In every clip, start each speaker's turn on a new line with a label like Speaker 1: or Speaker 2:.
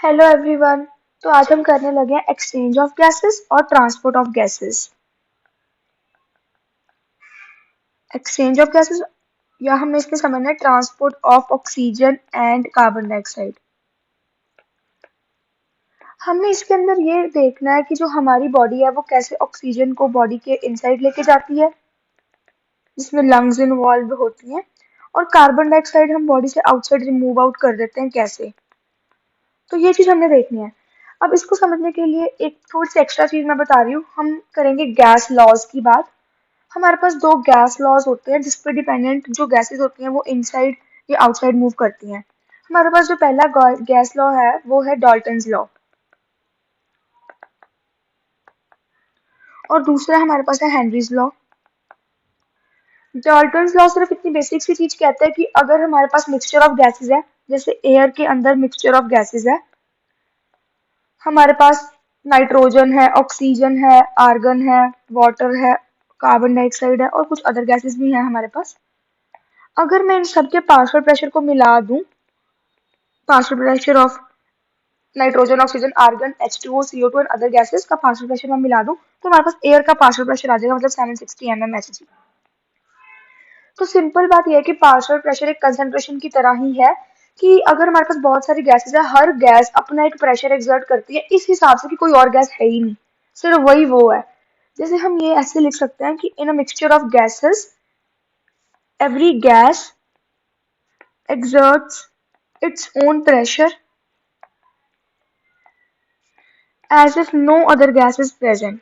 Speaker 1: Hello everyone. तो आज हम करने लगे हैं एक्सचेंज ऑफ गैसेस और transport of gases. Exchange of gases या हमें इसके समझना है transport of oxygen and carbon dioxide. हमने इसके अंदर ये देखना है कि जो हमारी बॉडी है वो कैसे ऑक्सीजन को बॉडी के इनसाइड लेके जाती है, जिसमें लंग्स इन्वॉल्व होती हैं, और कार्बन डाइऑक्साइड हम बॉडी से आउटसाइड रिमूव आउट कर देते हैं कैसे। तो ये चीज हमने देखनी है। अब इसको समझने के लिए एक थोड़ी सी एक्स्ट्रा चीज मैं बता रही हूँ। हम करेंगे गैस लॉज की बात। हमारे पास दो गैस लॉज होते हैं जिस पर डिपेंडेंट जो गैसेस होती हैं वो इनसाइड या आउटसाइड मूव करती हैं। हमारे पास जो पहला गैस लॉ है वो है डॉल्टन्स लॉ, और दूसरा हमारे पास है हेनरीज लॉ। डॉल्टन्स लॉ सिर्फ इतनी बेसिक सी चीज कहता है कि अगर हमारे पास मिक्सचर ऑफ गैसेस है, जैसे एयर के अंदर मिक्सचर ऑफ गैसेस है, हमारे पास नाइट्रोजन है, ऑक्सीजन है, आर्गन है, वाटर है, कार्बन डाइऑक्साइड है और कुछ अदर गैसेस भी हैं हमारे पास। अगर मैं इन सबके पार्शियल प्रेशर को मिला दूं, partial pressure of nitrogen, oxygen, argon, H2O, CO2 and other gases का पार्शियल प्रेशर मैं मिला दूं, तो हमारे पास एयर का पार्शियल प्रेशर आ जाएगा, मतलब 760 mmHg। तो सिंपल बात यह है कि पार्शियल प्रेशर एक कंसंट्रेशन की तरह ही है, कि अगर हमारे पास बहुत सारी गैसेस है, हर गैस अपना एक प्रेशर एक्सर्ट करती है इस हिसाब से कि कोई और गैस है ही नहीं, सिर्फ वही वो है। जैसे हम ये ऐसे लिख सकते हैं कि in a mixture of gases every gas exerts its own pressure as if no other gas is present।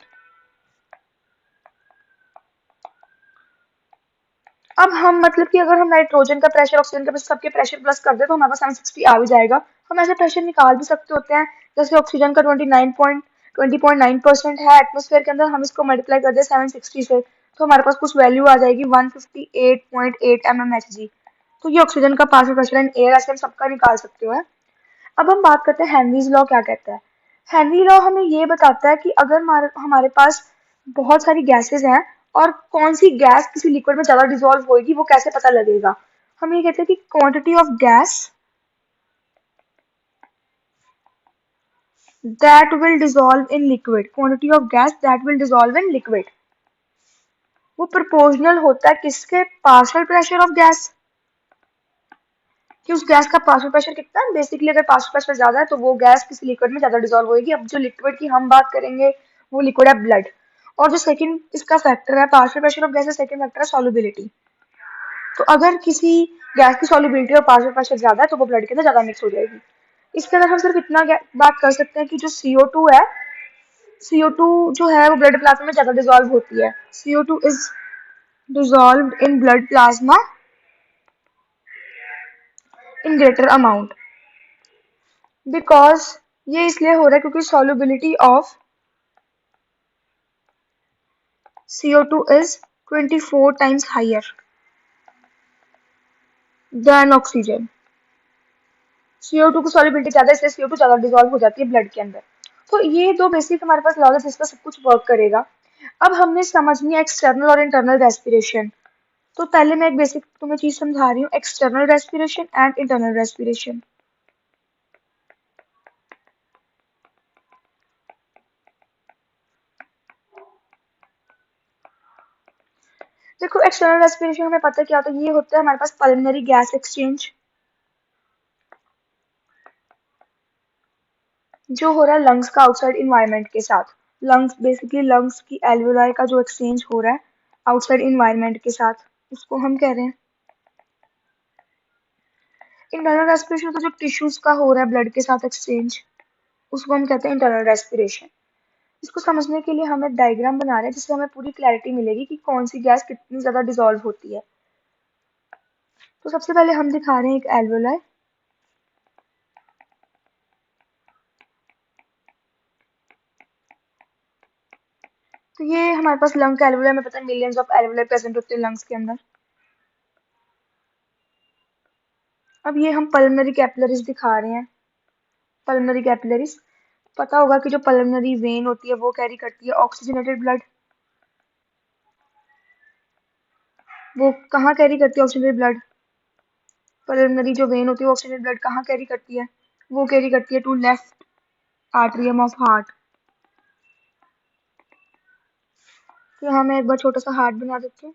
Speaker 1: अब हम मतलब कि अगर हम नाइट्रोजन का प्रेशर ऑक्सीजन का प्रेशर सबके प्रेशर प्लस कर दे तो हमारे पास 760 आ भी जाएगा। हम ऐसे प्रेशर निकाल भी सकते होते हैं, जैसे ऑक्सीजन का 20.9% है एटमोस्फेयर के अंदर, हम इसको मल्टीप्लाई कर दे 760 से तो हमारे पास कुछ वैल्यू आ जाएगी 158.8 mmHg। तो ये ऑक्सीजन का पार्शियल प्रेशर इन एयर, ऐसे हम सबका निकाल सकते हो। अब हम बात करते हैं हेनरीज लॉ क्या कहता है। हेनरी लॉ हमें ये बताता है कि अगर हमारे पास बहुत सारी गैसेस हैं और कौन सी गैस किसी लिक्विड में ज्यादा डिसॉल्व होगी वो कैसे पता लगेगा। हम ये कहते हैं कि quantity of gas that will dissolve in liquid, quantity of gas that will dissolve in liquid, वो प्रोपोर्शनल होता है किसके, पार्शियल प्रेशर ऑफ गैस, कि उस गैस का पार्शियल प्रेशर कितना है। बेसिकली अगर पार्शियल प्रेशर ज्यादा है तो वो गैस किसी लिक्विड में ज्यादा डिसॉल्व होगी। अब जो लिक्विड की हम बात करेंगे वो लिक्विड है ब्लड, और जो सेकंड इसका फैक्टर है पार्शियल प्रेशर ऑफ गैस का सेकंड फैक्टर है सॉल्युबिलिटी। तो अगर किसी गैस की सॉल्युबिलिटी और पार्शियल प्रेशर ज्यादा है तो वो ब्लड के अंदर ज्यादा मिक्स हो जाएगी। इसके अंदर हम सिर्फ इतना बात कर सकते हैं कि जो CO2 है, CO2 जो है वो ब्लड प्लाज्मा में ज्यादा डिसॉल्व होती है। CO2 is dissolved in blood plasma in greater amount, because ये इसलिए हो रहा है क्योंकि solubility of CO2 is 24 times higher than oxygen। CO2 की solubility ज्यादा है इसलिए CO2 ज्यादा डिसॉल्व हो जाती है ब्लड के अंदर। तो ये दो बेसिक हमारे पास लॉज है जिस पर सब कुछ वर्क करेगा। अब हमने समझनी है एक्सटर्नल और इंटरनल रेस्पिरेशन। तो पहले मैं एक बेसिक तुम्हें चीज समझा रही हूँ, external respiration and internal respiration. देखो एक्सटर्नल रेस्पिरेशन हमें पता है क्या होता है। ये होता है हमारे पास पल्मोनरी गैस एक्सचेंज जो हो रहा है लंग्स का आउटसाइड इन्वायरमेंट के साथ। लंग्स बेसिकली लंग्स की एल्वेलाई का जो एक्सचेंज हो रहा है आउटसाइड इन्वायरमेंट के साथ, उसको हम कह रहे हैं। इंटरनल रेस्पिरेशन तो जो टिश्यूज का हो रहा है ब्लड के साथ एक्सचेंज, उसको हम कहते हैं इंटरनल रेस्पिरेशन। इसको समझने के लिए हम एक डायग्राम बना रहे हैं जिससे हमें पूरी क्लैरिटी मिलेगी कि कौन सी गैस कितनी ज्यादा डिसॉल्व होती है। तो सबसे पहले हम दिखा रहे हैं एक एल्वेलाई। तो ये हमारे पास लंग का एल्वेलाई, हमें पता है मिलियंस ऑफ एल्वेलाई प्रेजेंट होते हैं लंग्स के अंदर। अब ये हम पल्मोनरी कैपिलरीज दिखा रहे हैं। पल्मोनरी कैपिलरीज, पता होगा कि जो पल्मोनरी वेन होती है वो कैरी करती है ऑक्सीजनेटेड ब्लड। वो कहाँ कैरी करती है ऑक्सीजनेटेड ब्लड, पल्मोनरी जो वेन होती है वो ऑक्सीजनेटेड ब्लड कहाँ कैरी करती है, वो कैरी करती है to left atrium of heart. तो यहाँ मैं एक बार छोटा सा हार्ट बना देती हूँ।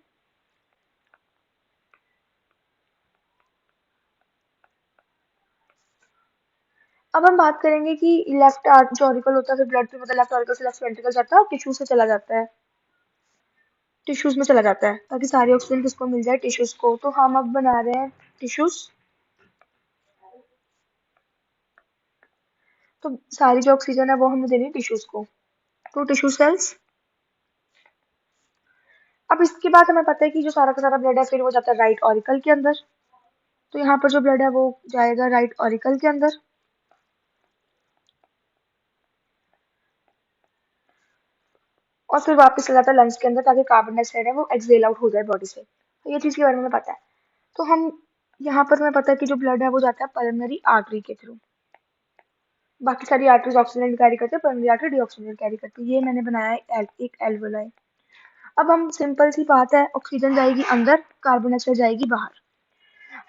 Speaker 1: अब हम बात करेंगे कि लेफ्ट जो ऑरिकल होता है फिर ब्लड फिर मतलब लेफ्ट ऑरिकल से लेफ्ट वेंट्रिकल जाता है और टिश्यू से चला जाता है, टिश्यूज में चला जाता है ताकि सारी ऑक्सीजन किसको मिल जाए, टिश्यूज को। तो हम अब बना रहे हैं टिश्यूज। तो सारी जो ऑक्सीजन है वो हमें देनी है टिश्यूज को, तो टिश्यू सेल्स। अब इसके बाद हमें पता है कि जो सारा का सारा ब्लड है फिर वो जाता है राइट ऑरिकल के अंदर। तो यहाँ पर जो ब्लड है वो जाएगा राइट ऑरिकल के अंदर, और फिर वापस चला जाता है लंग्स के अंदर ताकि कार्बन डाइऑक्साइड है वो एक्सहेल आउट हो जाए बॉडी से। तो ये चीज के बारे में पता है। तो हम यहाँ पर हमें पता है कि जो ब्लड है वो जाता है पल्मोनरी आर्टरी के थ्रू। बाकी सारी आर्टरीज ऑक्सीजन कैरी करते हैं, पल्मोनरी आर्टरी डीऑक्सीजन कैरी करती है। ये मैंने बनाया है एक एल्वोलाई। अब हम सिंपल सी बात है, ऑक्सीजन जाएगी अंदर, कार्बन डाइऑक्साइड जाएगी बाहर।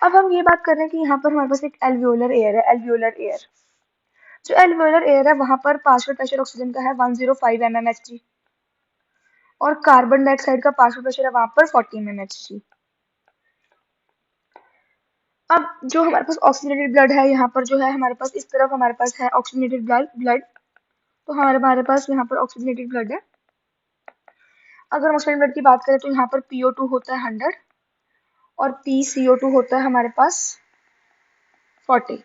Speaker 1: अब हम ये बात कर रहे हैं कि यहाँ पर हमारे पास एक एल्वियोलर एयर है, एल्वियोलर एयर। जो एल्वियोलर एयर है वहां पर पार्शियल प्रेशर ऑक्सीजन का है 105 mmHg और कार्बन डाइऑक्साइड का पार्शियल प्रेशर है वहां पर 40 mmHg। अब जो हमारे पास ऑक्सीजनेटेड ब्लड है यहाँ पर जो है हमारे पास इस तरफ हमारे पास है ऑक्सीजनेटेड ब्लड। तो हमारे हमारे पास यहाँ पर ऑक्सीजनेटेड ब्लड है। अगर हम ऑक्सीजन ब्लड की बात करें तो यहाँ पर PO2 होता है 100 और PCO2 होता है हमारे पास 40।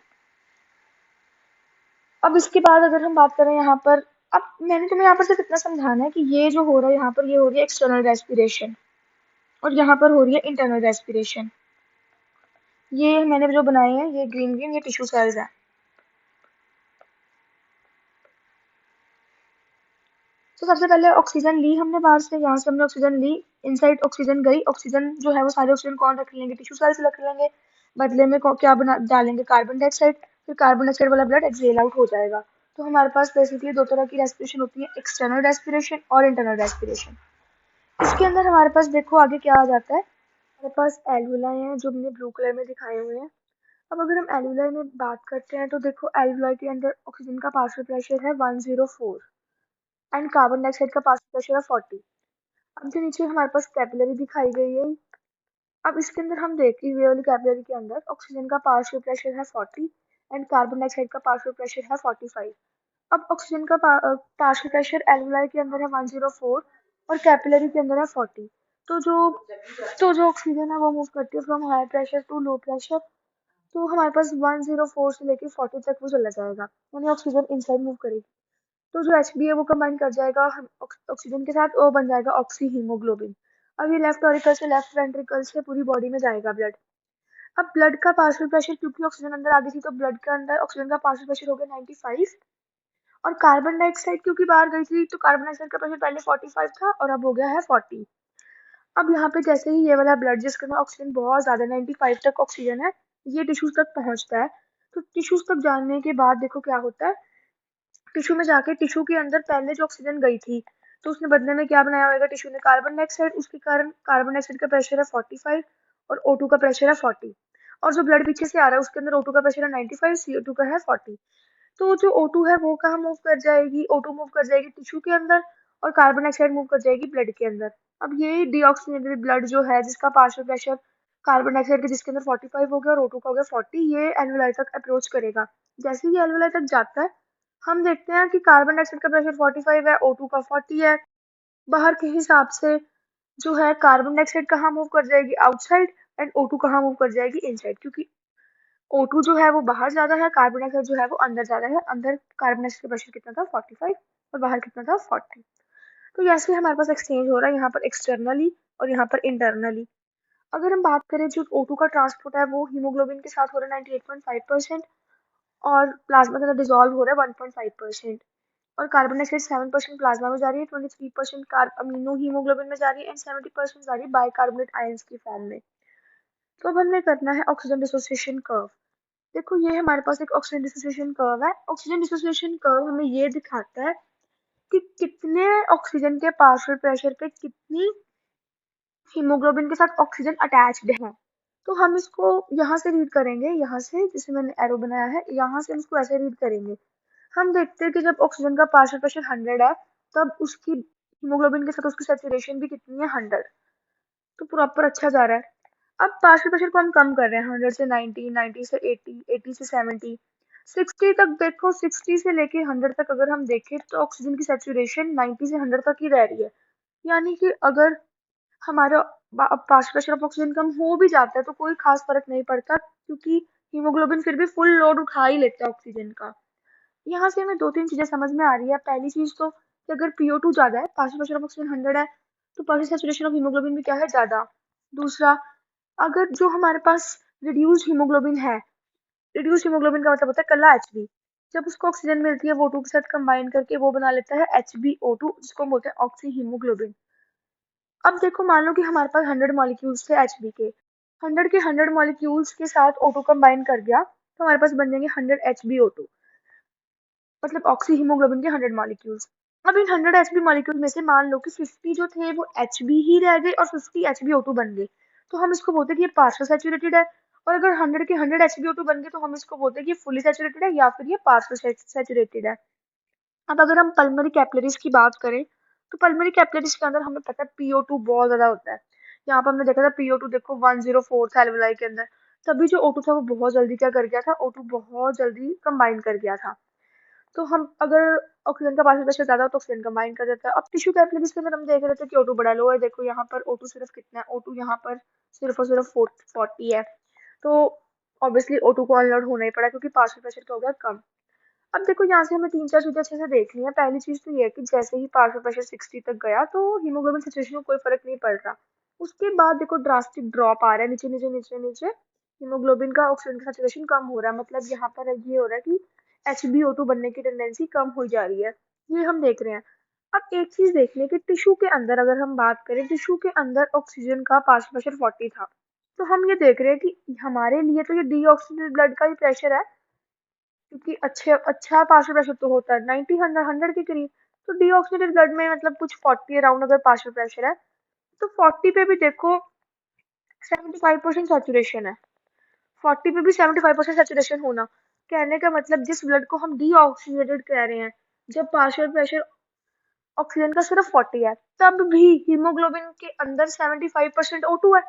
Speaker 1: अब इसके बाद अगर हम बात करें यहाँ पर, अब मैंने तुम्हें यहाँ पर सिर्फ इतना समझाना है कि ये जो हो रहा है यहाँ पर ये हो रही है एक्सटर्नल रेस्पिरेशन और यहाँ पर हो रही है इंटरनल रेस्पिरेशन। ये मैंने जो बनाए हैं ये ग्रीन ग्रीन ये टिश्यू सेल्स हैं। तो सबसे पहले ऑक्सीजन ली हमने बाहर से, यहाँ से हमने ऑक्सीजन ली, इनसाइड ऑक्सीजन गई, ऑक्सीजन जो है वो सारे ऑक्सीजन कौन रख लेंगे, टिश्यू सेल्स रख लेंगे। बदले में क्या बना डालेंगे, कार्बन डाइऑक्साइड। फिर कार्बन डाइऑक्साइड वाला ब्लड एक्सहेल आउट हो जाएगा। तो हमारे पास बेसिकली दो तरह की रेस्पिरेशन होती है, एक्सटर्नल रेस्पिरेशन और इंटरनल रेस्पिरेशन। इसके अंदर हमारे पास देखो आगे क्या आ जाता है, हमारे पास एल्वुलाई हैं जो हमने ब्लू कलर में दिखाए हुए हैं। अब अगर हम एल्वुलाई में बात करते हैं तो देखो एल्वुलाई के अंदर ऑक्सीजन का पार्शियल प्रेशर है 104 एंड कार्बन डाइऑक्साइड का पार्शियल प्रेशर है 40। अब जो नीचे हमारे पास कैपिलरी दिखाई गई है, अब इसके अंदर हम देखें ये वाली कैपिलरी के अंदर ऑक्सीजन का पार्शियल प्रेशर है 40 एंड कार्बन डाइऑक्साइड का पार्शियल प्रेशर है 45। अब ऑक्सीजन का पार्शियल प्रेशर एल्वुलाई के अंदर है 104 और कैपिलरी के अंदर है 40। तो जो ऑक्सीजन है वो मूव करती है from high pressure to low pressure. तो हमारे पास 104 से लेके 40 तक वो चला जाएगा, यानी ऑक्सीजन इनसाइड मूव करेगी। तो जो Hb है वो कंबाइन कर जाएगा ऑक्सीजन के साथ, वो बन जाएगा ऑक्सी हीमोग्लोबिन। अब ये लेफ्ट ऑरिकल से लेफ्ट वेंट्रिकल से पूरी बॉडी में जाएगा ब्लड। अब ब्लड का पार्शियल प्रेशर, क्योंकि ऑक्सीजन अंदर आ गई थी तो ब्लड के अंदर ऑक्सीजन का पार्शियल प्रेशर हो गया 95 और कार्बन डाइऑक्साइड क्योंकि बाहर गई थी तो कार्बन डाइऑक्साइड का प्रेशर पहले 45 था और अब हो गया है 40। अब यहाँ पे जैसे ही ये वाला ब्लड जिसके अंदर ऑक्सीजन बहुत ज्यादा 95 तक ऑक्सीजन है ये टिश्यूज तक पहुंचता है। तो टिश्यूज तक जाने के बाद देखो क्या होता है, टिश्यू में जाके टिश्यू के अंदर पहले जो ऑक्सीजन गई थी तो उसने बदले में क्या बनाया होगा टिश्यू ने, कार्बन डाइऑक्साइड। उसके कारण कार्बन डाइऑक्साइड का प्रेशर है 45 और O2 का प्रेशर है 40 और जो ब्लड पीछे से आ रहा है उसके अंदर O2 का प्रेशर है 95, CO2 का है 40। तो जो O2 है वो कहाँ मूव कर जाएगी, O2 मूव कर जाएगी टिश्यू के अंदर और कार्बन डाइऑक्साइड मूव कर जाएगी ब्लड के अंदर। अब ये डीऑक्सीजनेटेड ब्लड जो है जिसका पार्शियल प्रेशर कार्बन डाइऑक्साइड के जिसके अंदर 45 हो गया और O2 का हो गया 40, ये एल्वुलाई तक अप्रोच करेगा। जैसे ही एल्वुलाई तक जाता है हम देखते हैं कि कार्बन डाइऑक्साइड का प्रेशर 45 है, O2 का 40 है। बाहर के हिसाब से जो है कार्बन डाइऑक्साइड कहाँ मूव कर जाएगी, आउटसाइड, एंड O2 कहाँ मूव कर जाएगी, इनसाइड। क्योंकि O2 जो है वो बाहर ज्यादा है, कार्बन डाइऑक्साइड जो है वो अंदर ज्यादा है। अंदर कार्बन डाइऑक्साइड का प्रेशर कितना था 45 और बाहर कितना था 40। तो ऐसे हमारे पास एक्सचेंज हो रहा है यहाँ पर एक्सटर्नली और यहाँ पर इंटरनली। अगर हम बात करें जो O2 का ट्रांसपोर्ट है वो हीमोग्लोबिन के साथ हो रहा है 98.5% और प्लाज्मा के अंदर डिजोल्व हो रहा है 1.5%। और कार्बन डाइऑक्साइड 7% प्लाज्मा में जा रही है, 23% अमीनो हीमोग्लोबिन में जा रही है एंड 70% जा रही है बाइकार्बोनेट आयंस की फॉर्म में। तो अब हमें करना है ऑक्सीजन डिसोसिएशन कर्व। देखो ये हमारे पास एक ऑक्सीजन डिसोसिएशन कर्व है। ऑक्सीजन डिसोसिएशन कर्व हमें ये दिखाता है कि कितने ऑक्सीजन के पार्शियल प्रेशर पे कितनी हीमोग्लोबिन के साथ ऑक्सीजन अटैच्ड है। तो हम इसको यहाँ से रीड करेंगे, यहाँ से जिसे मैंने एरो बनाया है, यहाँ से हम इसको ऐसे रीड करेंगे। हम देखते हैं कि जब ऑक्सीजन का पार्शियल प्रेशर 100 है, तब उसकी हीमोग्लोबिन के साथ उसकी सैचुरेशन भी कितनी है, 100। तो प्रॉपर अच्छा जा रहा है। अब पार्शियल प्रेशर को हम कम कर रहे हैं, 100 से 90, 90 से 80, 80 से 70, 60 तक। देखो 60 से लेके 100 तक अगर हम देखें तो ऑक्सीजन की सैचुरेशन 90 से 100 तक ही रह रही है। यानी कि अगर हमारा पार्शियल प्रेशर ऑफ ऑक्सीजन कम हो भी जाता है तो कोई खास फर्क नहीं पड़ता, क्योंकि हीमोग्लोबिन फिर भी फुल लोड उठा ही लेता है ऑक्सीजन का। यहाँ से हमें दो तीन चीजें समझ में आ रही है। पहली चीज तो कि अगर PO2 ज्यादा है, पार्शियल प्रेशर ऑफ ऑक्सीजन 100 है, तो पार्शियल सैचुरेशन ऑफ हीमोग्लोबिन भी क्या है, ज्यादा। दूसरा, अगर जो हमारे पास रिड्यूस्ड हीमोग्लोबिन है, रिड्यूस्ड हीमोग्लोबिन का मतलब होता है कल्ला HB, जब उसको ऑक्सीजन मिलती है वो O2 के साथ कंबाइन करके वो बना लेता है HbO2, जिसको हम बोलते हैं ऑक्सी हीमोग्लोबिन। अब देखो मान लो कि हमारे पास 100 मॉलिक्यूल्स थे HB के, 100 के 100 मॉलिक्यूल्स के साथ O2 कंबाइन कर गया तो हमारे पास बन जाएंगे 100 HbO2, मतलब ऑक्सी हीमोग्लोबिन के 100 मॉलिक्यूल्स। अब इन 100 HB मॉलिक्यूल में से मान लो कि 50 जो थे वो HB ही रह गए और 50 HbO2 बन गए, तो हम इसको बोलते हैं कि ये पार्शियल सैचुरेटेड है। और अगर 100 के 100 HbO2 बन गए तो हम इसको बोलते हैं कि ये फुली सैचुरेटेड है या फिर ये पार्शियल सैचुरेटेड है। अब अगर हम पल्मोनरी कैपिलरीज की बात करें तो पल्मोनरी कैपिलरीज के अंदर हमें पता है PO2 बहुत ज्यादा होता है। यहाँ पर हमने देखा था PO2 देखो 104 था एल्वेलाई के अंदर, तभी जो O2 था वो बहुत जल्दी क्या कर गया था, O2 बहुत जल्दी कंबाइन कर गया था। तो हम अगर ऑक्सीजन का पार्शियल प्रेशर ज्यादा हो तो ऑक्सीजन कंबाइन कर देता है। अब टिश्यू कैपिलरीज के अंदर हम देख रहे थे कि O2 बड़ा लो है, देखो यहाँ पर O2 सिर्फ कितना है, O2 यहाँ पर सिर्फ और सिर्फ 40 है। तो ऑब्वियसली O2 को अनलोड होना ही पड़ा क्योंकि पार्शियल प्रेशर का हो गया कम। अब देखो यहाँ से हमें तीन चार चीजें अच्छे से देखनी है। पहली चीज तो ये है कि जैसे ही पार्शियल प्रेशर 60 तक गया तो हीमोग्लोबिन सिचुएशन में कोई फर्क नहीं पड़ रहा। उसके बाद देखो ड्रास्टिक ड्रॉप आ रहा है, नीचे नीचे नीचे नीचे हीमोग्लोबिन का ऑक्सीजन का सैचुरेशन कम हो रहा है। मतलब यहाँ पर ये हो रहा है कि HbO2 बनने की टेंडेंसी कम हो जा रही है, ये हम देख रहे हैं। अब एक चीज देख लें कि टिश्यू के अंदर अगर हम बात करें, टिश्यू के अंदर ऑक्सीजन का पार्शियल प्रेशर 40 था, तो हम ये देख रहे हैं कि हमारे लिए तो ये डीऑक्सीजनेटेड ब्लड का ही प्रेशर है, क्योंकि अच्छा पार्शियल प्रेशर तो होता है 90 100 के करीब। तो डीऑक्सीडेटेड ब्लड में मतलब कुछ 40 अराउंड अगर पार्शियल प्रेशर है, तो 40 पे भी देखो 75% सैचुरेशन है। 40 पे भी 75% सैचुरेशन होना, कहने का मतलब जिस ब्लड को हम डीऑक्सीडेटेड कह रहे हैं, जब पार्शियल प्रेशर ऑक्सीजन का सिर्फ 40 है, तब भी हीमोग्लोबिन के अंदर 75% O2 है।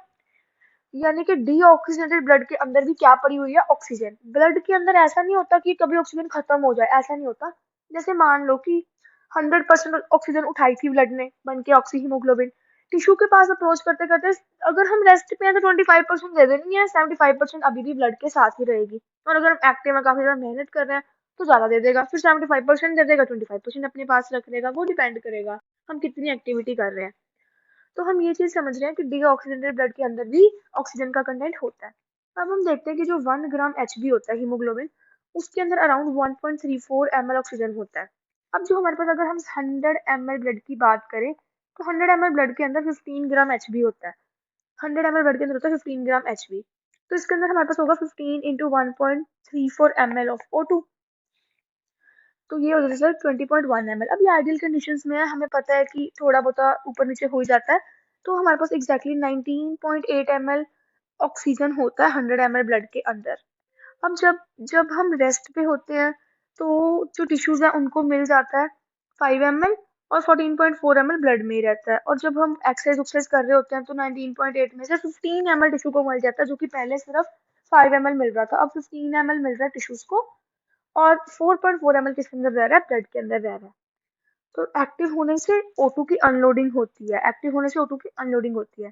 Speaker 1: यानी कि डीऑक्सीजनेटेड ब्लड के अंदर भी क्या पड़ी हुई है, ऑक्सीजन। ब्लड के अंदर ऐसा नहीं होता कि कभी ऑक्सीजन खत्म हो जाए, ऐसा नहीं होता। जैसे मान लो कि 100% ऑक्सीजन उठाई थी ब्लड ने बन के ऑक्सी हीमोग्लोबिन, टिश्यू के पास अप्रोच करते करते अगर हम रेस्ट पे हैं तो 25% दे देनी है, 75% अभी भी ब्लड के साथ ही रहेगी। और अगर हम एक्टिव में काफी ज्यादा मेहनत कर रहे हैं तो ज्यादा दे देगा, फिर 75% दे देगा, 25% अपने पास रख लेगा। वो डिपेंड करेगा हम कितनी एक्टिविटी कर रहे हैं। तो हम ये चीज समझ रहे हैं कि डीऑक्सीजनेटेड ब्लड के अंदर भी ऑक्सीजन का कंटेंट होता है। अब हम देखते हैं कि जो 1 ग्राम HB होता है हीमोग्लोबिन, उसके अंदर अराउंड 1.34 ml ऑक्सीजन होता है। अब जो हमारे पास अगर हम 100 ml ब्लड की बात करें तो 100 ml ब्लड के अंदर 15 ग्राम HB होता है। 100 ml ब्लड के अंदर होता है 15 ग्राम HB, तो इसके अंदर हमारे पास होगा 15 इंटू 1.34 ml ऑफ O2, तो ये हो जाता है सर 20.1 ml। अब ये आइडियल कंडीशंस में है, हमें पता है कि थोड़ा बहुत ऊपर नीचे हो ही जाता है, तो हमारे पास एग्जैक्टली 19.8 ml ऑक्सीजन होता है 100 ml ब्लड के अंदर। अब जब जब हम रेस्ट पे होते हैं तो जो टिश्यूज हैं उनको मिल जाता है 5 ml, और 14.4 ml ब्लड में ही रहता है। और जब हम एक्सरसाइज कर रहे होते हैं तो 19.8 में से 15 ml टिश्यू को मिल जाता है, जो कि पहले सिर्फ 5 ml मिल रहा था, अब 15 ml मिल रहा है टिश्यूज को। और 4.4 ml किसके अंदर रह रहा है, ब्लड के अंदर रह रहा है। तो एक्टिव होने से O2 की अनलोडिंग होती है, एक्टिव होने से O2 की अनलोडिंग होती है।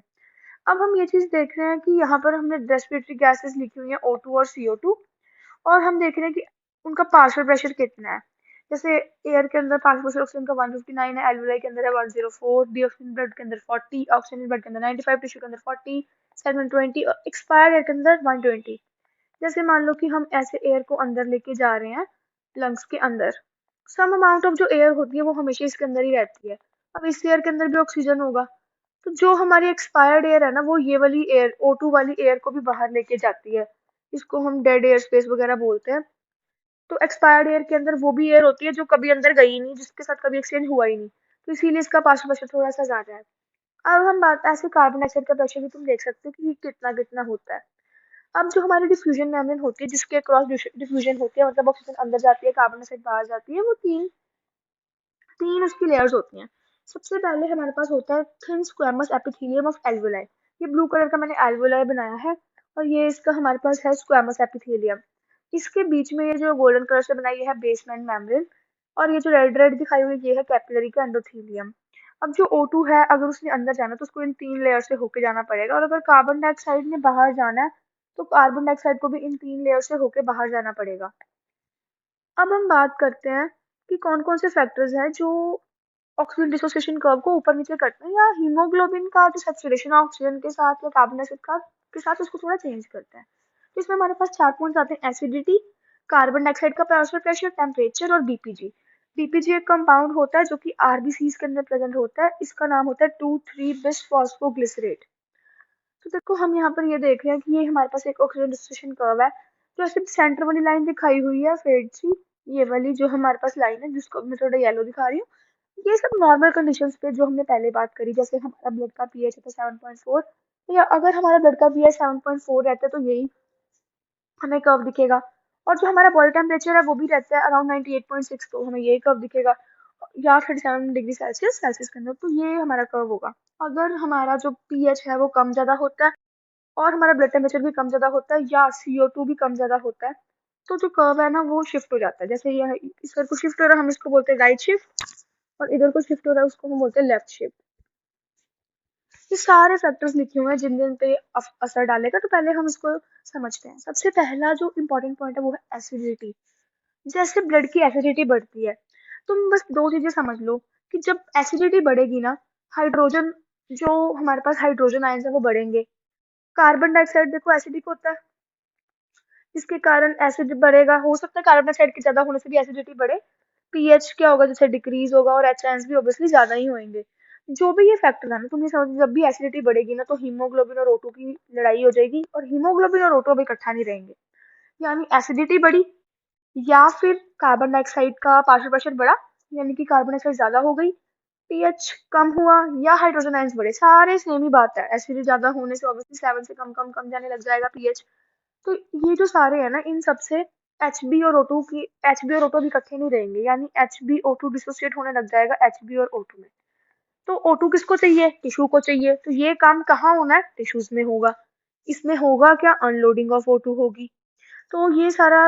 Speaker 1: अब हम ये चीज देख रहे हैं कि यहाँ पर हमने रेस्पिरेटरी गैसेस लिखी हुई है O2 और CO2, और हम देख रहे हैं कि उनका पार्शियल प्रेशर कितना है। जैसे एयर के अंदर पार्शियल प्रेशर ऑक्सीजन का 159 है, एल्वेलाई के अंदर है 104, डीऑक्सीजन ब्लड के अंदर 40, ऑक्सीजन ब्लड के अंदर 95, टिश्यू के अंदर 40, सेल में 20 और एक्सपायर्ड एयर के अंदर 120। जैसे मान लो कि हम ऐसे एयर को अंदर लेके जा रहे हैं लंग्स के अंदर, सम अमाउंट ऑफ जो एयर होती है वो हमेशा इसके अंदर ही रहती है। अब इस एयर के अंदर भी ऑक्सीजन होगा, तो जो हमारी एक्सपायर्ड एयर है ना, वो ये वाली एयर O2 वाली एयर को भी बाहर लेके जाती है। इसको हम डेड एयर स्पेस वगैरह बोलते हैं। तो एक्सपायर्ड एयर के अंदर वो भी एयर होती है जो कभी अंदर गई नहीं, जिसके साथ कभी एक्सचेंज हुआ ही नहीं, तो इसीलिए इसका पार्शियल प्रेशर थोड़ा सा ज्यादा है। अब हम बात ऐसे कार्बन डाइऑक्साइड का प्रेशर भी तुम देख सकते हो कि कितना कितना होता है। अब जो हमारी डिफ्यूजन मेम्ब्रेन होती है जिसके क्रॉस डिफ्यूजन होती है, मतलब ऑक्सीजन अंदर जाती है कार्बन डाइऑक्साइड बाहर जाती है, वो तीन तीन उसकी लेयर्स होती हैं। सबसे पहले हमारे पास होता है thin squamous epithelium of alveoli. ये ब्लू कलर का मैंने एल्वेलाई बनाया है, और ये इसका हमारे पास है स्क्वैमस एपिथेलियम। इसके बीच में ये जो गोल्डन कलर से बनाई है बेसमेंट मेम्ब्रेन, और ये जो रेड रेड दिखाई हुई ये है कैपिलरी का एंडोथेलियम। अब जो O2 है, अगर उसने अंदर जाना तो उसको इन तीन लेयर से होके जाना पड़ेगा, और अगर कार्बन डाइऑक्साइड ने बाहर जाना है तो कार्बन डाइऑक्साइड को भी इन तीन लेयर से होके बाहर जाना पड़ेगा। अब हम बात करते हैं कि कौन कौन से फैक्टर्स हैं जो ऑक्सीजन डिसोसिएशन कर्व को ऊपर नीचे करते हैं, या हीमोग्लोबिन का जो सैचुरेशन है ऑक्सीजन के साथ या कार्बन डाइऑक्साइड का के साथ उसको थोड़ा चेंज करते हैं। तो इसमें हमारे पास 4 पॉइंट्स आते हैं: एसिडिटी, कार्बन डाइऑक्साइड का ट्रांसफर प्रेशर, टेम्परेचर और बीपीजी। बीपीजी एक कंपाउंड होता है जो कि आरबीसीज के अंदर प्रेजेंट होता है। इसका नाम होता है 2,3-bis फॉस्फोग्लिसरेट। तो देखो हम यहाँ पर ये देख रहे हैं कि ये हमारे पास एक ऑक्सीजन डिस्ट्रीब्यूशन कर्व है। जो ऐसे सेंटर वाली लाइन दिखाई हुई है फेड सी, ये वाली जो हमारे पास लाइन है जिसको मैं थोड़ा येलो दिखा रही हूँ, ये सब नॉर्मल कंडीशंस पे जो हमने पहले बात करी, जैसे हमारा ब्लड का पीएच है 7.4, तो या अगर हमारा ब्लड का पीएच 7.4 रहता है तो यही हमें कर्व दिखेगा। और जो हमारा बॉडी टेम्परेचर है वो भी रहता है अराउंड 98.6, तो हमें यही कर्व दिखेगा, या 37 डिग्री सेल्सियस सेल्सियस के अंदर, तो ये हमारा कर्व होगा। अगर हमारा जो पीएच है वो कम ज्यादा होता है और हमारा ब्लड टेम्परेचर भी कम ज्यादा होता है या CO2 भी कम ज्यादा होता है, तो जो कर्व है ना वो शिफ्ट हो जाता है। जैसे ये इस पर को शिफ्ट हो रहा है हम इसको बोलते हैं राइट शिफ्ट, और इधर को शिफ्ट हो रहा है उसको हम बोलते हैं लेफ्ट शिफ्ट। ये सारे फैक्टर्स लिखे हुए हैं जिन जिन पे असर डालेगा, तो पहले हम इसको समझते हैं। सबसे पहला जो इम्पोर्टेंट पॉइंट है वो है एसिडिटी। जैसे ब्लड की एसिडिटी बढ़ती है, तुम बस दो चीजें समझ लो कि जब एसिडिटी बढ़ेगी ना, हाइड्रोजन जो हमारे पास हाइड्रोजन आयंस है वो बढ़ेंगे। कार्बन डाइऑक्साइड देखो एसिडिक होता है, इसके कारण एसिड बढ़ेगा। हो सकता है कार्बन डाइऑक्साइड के ज्यादा होने से भी एसिडिटी बढ़े। पीएच क्या होगा, जैसे डिक्रीज होगा, और एच आयंस भी ऑब्वियसली ज्यादा ही होंगे। जो भी ये फैक्टर है ना, तुम ये समझो जब भी एसिडिटी बढ़ेगी ना तो हीमोग्लोबिन और O2 की लड़ाई हो जाएगी, और हीमोग्लोबिन और O2 अब इकट्ठा नहीं रहेंगे। यानी एसिडिटी बढ़ी, या फिर कार्बन डाइऑक्साइड का पार्शियल प्रेशर बढ़ा, यानी कि कार्बन डाइऑक्साइड ज्यादा हो गई, पीएच कम हुआ, या हाइड्रोजन आयंस बढ़े, सारे सेम ही बात है। एसिडिटी ज्यादा होने से ऑब्वियसली 7 से कम कम कम जाने लग जाएगा पीएच। तो ये जो सारे हैं ना, इन सबसे एच बी और O2 भी इकट्ठे नहीं रहेंगे, यानी HbO2 डिसोसिएट होने लग जाएगा HB और O2 में। तो O2 किसको चाहिए, टिश्यू को चाहिए, तो ये काम कहाँ होना है, टिश्यूज में होगा। इसमें होगा क्या, अनलोडिंग ऑफ O2 होगी। तो ये सारा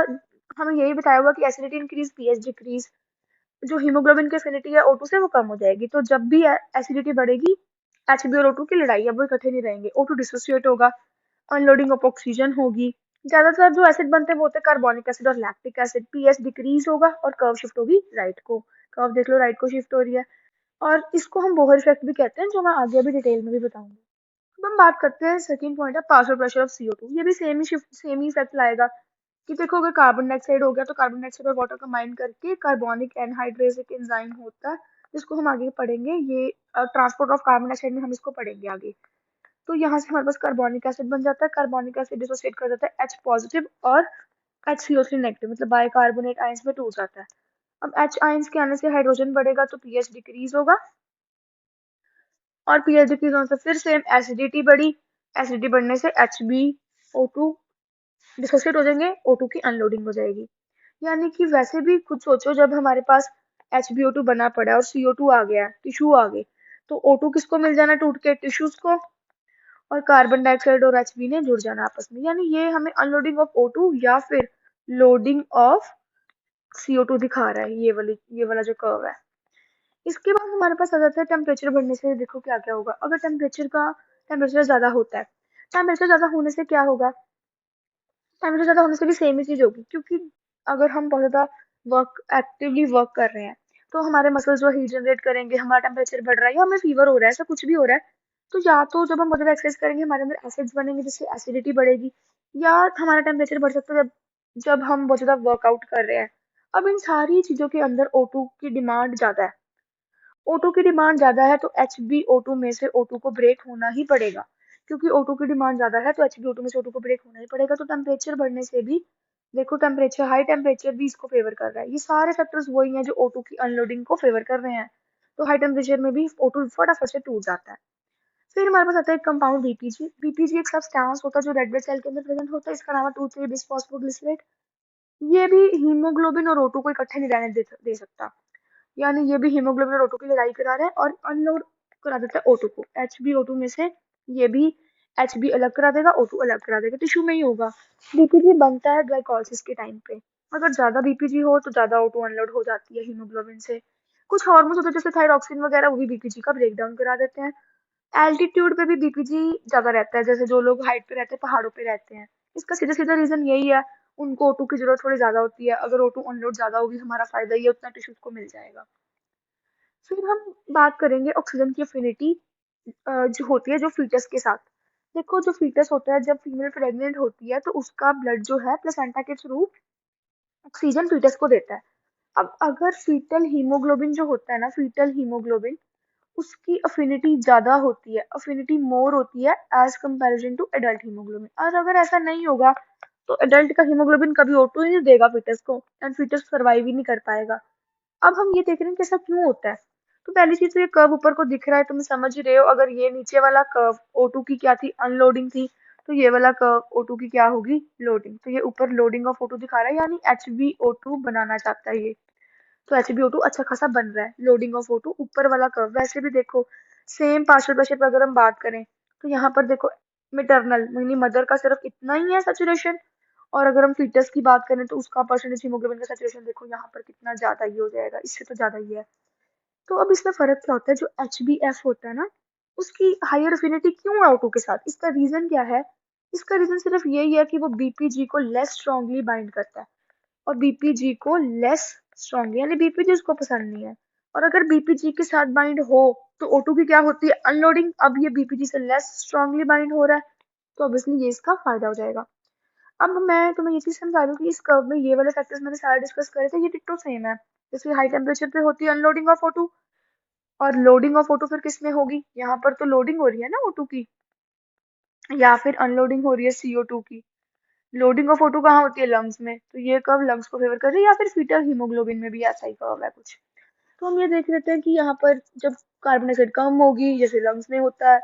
Speaker 1: हमें यही बताया हुआ कि एसिडिटी इंक्रीज, पीएच डिक्रीज, जो हीमोग्लोबिन की एफिनिटी है O2 से वो कम हो जाएगी। तो जब भी एसिडिटी बढ़ेगी, HB और O2 की लड़ाई है, वो इकट्ठे नहीं रहेंगे, O2 डिसोसिएट होगा, अनलोडिंग ऑफ ऑक्सीजन होगी। ज्यादातर जो एसिड बनते हैं वो होते हैं कार्बोनिक एसिड और लैक्टिक एसिड। पीएच डिक्रीज होगा और कर्व शिफ्ट होगी राइट को। कर्व देख लो राइट को शिफ्ट हो रही है, और इसको हम बोहर इफेक्ट भी कहते हैं, जो मैं आगे अभी डिटेल में भी बताऊंगी। अब हम बात करते हैं सेकंड पॉइंट है पार्शियल प्रेशर ऑफ CO2। ये भी सेम ही इफेक्ट लाएगा कि देखो अगर कार्बन डाइऑक्साइड हो गया तो कार्बन डाइऑक्साइड और वाटर कंबाइन करके कार्बोनिक एनहाइड्रेज एक एंजाइम होता है जिसको हम आगे पढ़ेंगे। ये ट्रांसपोर्ट ऑफ कार्बन डाइऑक्साइड में हम इसको पढ़ेंगे आगे। तो यहाँ से हमारे पास कार्बोनिक एसिड बन जाता है, कार्बोनिक एसिड डिसोसिएट कर देता है H पॉजिटिव और HCO3 नेगेटिव, मतलब बाइकार्बोनेट आयंस में टूट जाता है। अब H आयंस के आने से हाइड्रोजन बढ़ेगा तो पीएच डिक्रीज होगा, और पीएच डिक्रीज होने से फिर सेम एसिडिटी बढ़ी, एसिडिटी बढ़ने से HbO2 डिसोसिएट हो जाएंगे, O2 की अनलोडिंग हो जाएगी। यानी कि वैसे भी खुद सोचो, जब हमारे पास HbO2 बना पड़ा है और CO2 आ गया, टिश्यू आ गए, तो O2 किसको मिल जाना टूट के, टिश्यूज को, और कार्बन डाइऑक्साइड और Hb ने जुड़ जाना आपस में। यानी ये हमें अनलोडिंग ऑफ O2 या फिर लोडिंग ऑफ CO2 दिखा रहा है, ये वाला जो कर्व है। इसके बाद हमारे पास आ जाता है टेम्परेचर बढ़ने से। देखो क्या क्या होगा अगर टेम्परेचर ज्यादा होता है। टेम्परेचर ज्यादा होने से क्या होगा, टेम्परेचर ज्यादा होने से भी सेम ही चीज होगी, क्योंकि अगर हम बहुत ज्यादा एक्टिवली वर्क कर रहे हैं तो हमारे मसल्स जो हीट जनरेट करेंगे, हमारा टेम्परेचर बढ़ रहा है या हमें फीवर हो रहा है, ऐसा कुछ भी हो रहा है, तो या तो जब हम बहुत ज्यादा एक्सरसाइज करेंगे हमारे अंदर एसिड्स बनेंगे जिससे एसिडिटी बढ़ेगी, या हमारा टेम्परेचर बढ़ सकता है जब हम बहुत ज्यादा वर्कआउट कर रहे हैं। अब इन सारी चीजों के अंदर O2 की डिमांड ज्यादा है। O2 की डिमांड ज्यादा है तो HbO2 में से O2 को ब्रेक होना ही पड़ेगा, क्योंकि O2 की डिमांड ज्यादा है तो HbO2 में से O2 को ब्रेक होना ही पड़ेगा। तो टेम्परेचर बढ़ने से भी देखो, हाई टेम्परेचर भी इसको फेवर कर रहा है। ये सारे फैक्टर्स वही हैं जो O2 की अनलोडिंग को फेवर कर रहे हैं। तो हाई टेम्परेचर में भी O2 फटाफट से टूट जाता है। फिर हमारे पास आता है कंपाउंड बीपीजी। बीपीजी एक सब्सटेंस होता है जो रेड ब्लड सेल के अंदर प्रेजेंट होता है। इसका नाम है 2,3 बिसफॉस्फोग्लिसरेट। ये भी हीमोग्लोबिन और O2 को इकट्ठे नहीं रहने दे सकता। यानी ये भी हीमोग्लोबिन और O2 की लड़ाई करा रहा है और अनलोड करा देता है O2 को। HbO2 में से ये भी Hb अलग करा देगा, O2 अलग करा देगा, टिश्यू में ही होगा। बीपीजी बनता है ग्लाइकोलिसिस के टाइम पे। अगर ज्यादा बीपीजी हो तो ज्यादा O2 अनलोड हो जाती है हीमोग्लोबिन से। कुछ हार्मोन्स होते हैं जैसे थायरॉक्सिन वगैरह, वो भी बीपीजी का ब्रेक डाउन करा देते हैं। एल्टीट्यूड पे भी बीपीजी ज्यादा रहता है, जैसे जो लोग हाइट पे रहते हैं, पहाड़ों पे रहते हैं। इसका सीधा सीधा रीजन यही है, उनको O2 की जरूरत थोड़ी ज्यादा होती है। अगर O2 अनलोड ज्यादा होगी, हमारा फायदा ही है, उतना टिश्यूज को मिल जाएगा। फिर हम बात करेंगे ऑक्सीजन की अफिनिटी जो होती है जो फीटस के साथ। देखो, जो फीटस होता है, जब फीमेल प्रेग्नेंट होती है तो उसका ब्लड जो है प्लेसेंटा के थ्रू ऑक्सीजन फीटस को देता है। अब अगर फीटल हीमोग्लोबिन जो होता है ना, फीटल हीमोग्लोबिन, उसकी अफिनिटी ज्यादा होती है, अफिनिटी मोर होती है as comparison to adult haemoglobin. और अगर ऐसा नहीं होगा तो एडल्ट का हीमोग्लोबिन कभी O2 ही नहीं देगा फीटस को, एंड फीटस सर्वाइव ही नहीं कर पाएगा। अब हम ये देख रहे हैं कि ऐसा क्यों होता है। तो पहली चीज तो ये कर्व ऊपर को दिख रहा है, तुम समझ ही रहे हो। अगर ये नीचे वाला कर्व O2 की क्या थी, अनलोडिंग थी, तो ये वाला कर्व O2 की क्या होगी, लोडिंग। तो ये ऊपर लोडिंग ऑफ O2 दिखा रहा है, यानी HbO2 बनाना चाहता है ये। तो HbO2 अच्छा खासा बन रहा है, लोडिंग ऑफ O2 ऊपर वाला कर्व। वैसे भी देखो, सेम पार्शियल प्रेशर पर अगर हम बात करें तो यहाँ पर देखो, मेटरनल यानी मदर का सिर्फ इतना ही है सैचुरेशन, और अगर हम फीटस की बात करें तो उसका परसेंटेज हीमोग्लोबिन का सैचुरेशन देखो यहाँ पर कितना ज्यादा ही हो जाएगा, इससे तो ज्यादा ही है। तो अब इसमें फर्क क्या होता है, जो HbF होता है ना, उसकी हायर अफिनिटी क्यों है O2 के साथ, इसका रीजन क्या है। इसका रीजन सिर्फ यही है कि वो बीपीजी को लेस स्ट्रांगली बाइंड करता है, और बीपीजी को लेस स्ट्रांगली, यानी बीपीजी उसको पसंद नहीं है। और अगर बीपीजी के साथ बाइंड हो तो O2 की क्या होती है, अनलोडिंग। अब ये बीपीजी से लेस स्ट्रांगली बाइंड हो रहा है, तो ऑब्वियसली ये इसका फायदा हो जाएगा। अब मैं तुम्हें ये चीज समझा रही हूँ कि इस कर्व में ये वाले फैक्टर्स मैंने सारे डिस्कस करे थे, ये डिट्टो सेम है। जैसे हाई टेम्परेचर पे होती है अनलोडिंग ऑफ O2, और लोडिंग ऑफ O2 फिर किस में होगी, यहाँ पर तो लोडिंग हो रही है ना O2 की, या फिर अनलोडिंग हो रही है CO2 की। लोडिंग ऑफ O2 कहाँ होती है, लंग्स में। तो ये कर्व लंग्स को फेवर कर रही है, या फिर फीटल हीमोग्लोबिन में भी ऐसा ही कर्व है कुछ। तो हम ये देख लेते हैं कि यहाँ पर जब कार्बन डाइऑक्साइड कम होगी, जैसे लंग्स में होता है,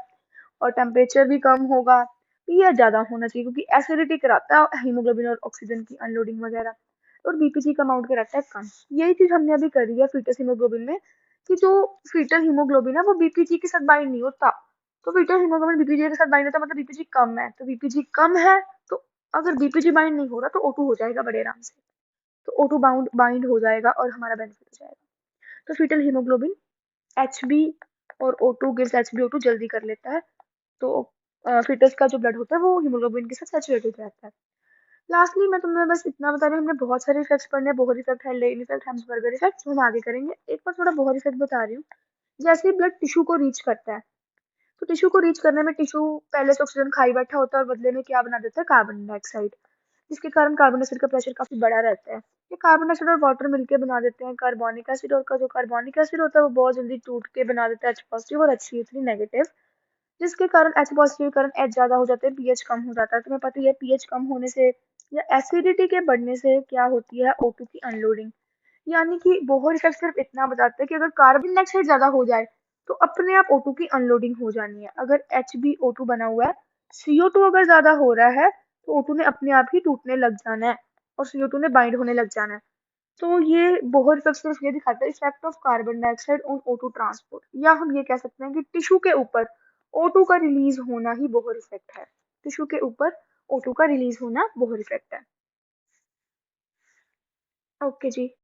Speaker 1: और टेम्परेचर भी कम होगा, पीएच ज्यादा होना चाहिए, क्योंकि एसिडिटी कराता है हीमोग्लोबिन और ऑक्सीजन की अनलोडिंग वगैरह। और बीपीजी का अमाउंट कराता है कम। यही चीज हमने अभी करी है फीटस हीमोग्लोबिन में, कि जो फीटल हीमोग्लोबिन है वो बीपीजी के साथ बाइंड नहीं होता। तो फीटल हीमोग्लोबिन बीपीजी के साथ बाइंड होता है, मतलब बीपीजी कम है। तो बीपीजी कम है, तो अगर बीपीजी बाइंड नहीं हो रहा तो O2 हो जाएगा बड़े आराम से। तो O2 बाइंड हो जाएगा और हमारा बेनिफिट हो जाएगा। तो फीटल हीमोग्लोबिन Hb और O2 गिव्स HbO2 जल्दी कर लेता है। तो फीटस का जो ब्लड होता है वो हीमोग्लोबिन के साथ सैचुरेटेड रहता है। लास्टली मैं तुम्हें बस इतना बता रही हूँ, हमने बहुत सारे इफेक्ट्स पढ़ने हैं, बोहर इफेक्ट है, लेन इफेक्ट, हेम्सबर्गर इफेक्ट, हम आगे करेंगे। एक बार थोड़ा बोहर इफेक्ट बता रही हूँ। जैसे ही ब्लड टिश्यू को रीच करता है, तो टिश्यू को रीच करने में टिश्यू पहले से ऑक्सीजन खाई बैठा होता है, और बदले में क्या बना देता है, कार्बन डाइऑक्साइड, जिसके कारण कार्बन डाइऑक्साइड का प्रेशर काफी बड़ा रहता है। ये कार्बन डाइऑक्साइड और वाटर मिलकर बना देते हैं कार्बोनिक एसिड, और का जो कार्बोनिक एसिड होता है वो बहुत जल्दी टूट के बना देता है H पॉजिटिव और HCl3 नेगेटिव, जिसके कारण H पॉजिटिव के कारण H ज्यादा हो जाते हैं, पीएच कम हो जाता है। तुम्हें पता ही है, पीएच कम होने से या एसिडिटी के बढ़ने से क्या होती है, O2 की अनलोडिंग। यानी कि बोहर इफेक्ट सिर्फ इतना बताता है कि अगर कार्बन डाइऑक्साइड ज्यादा हो जाए तो अपने आप O2 की अनलोडिंग हो जानी है। अगर HbO2 बना हुआ है, CO2 अगर ज्यादा हो रहा है, तो O2 ने अपने आप ही टूटने लग जाना है, और CO2 ने बाइंड होने लग जाना है। तो ये बोहर इफेक्ट सिर्फ ये दिखाता है effect of carbon dioxide on O2 transport, या हम ये कह सकते हैं कि टिश्यू के ऊपर O2 का रिलीज होना ही बोहर इफेक्ट है। टिश्यू के ऊपर O2 का रिलीज होना बोहर इफेक्ट है। ओके जी।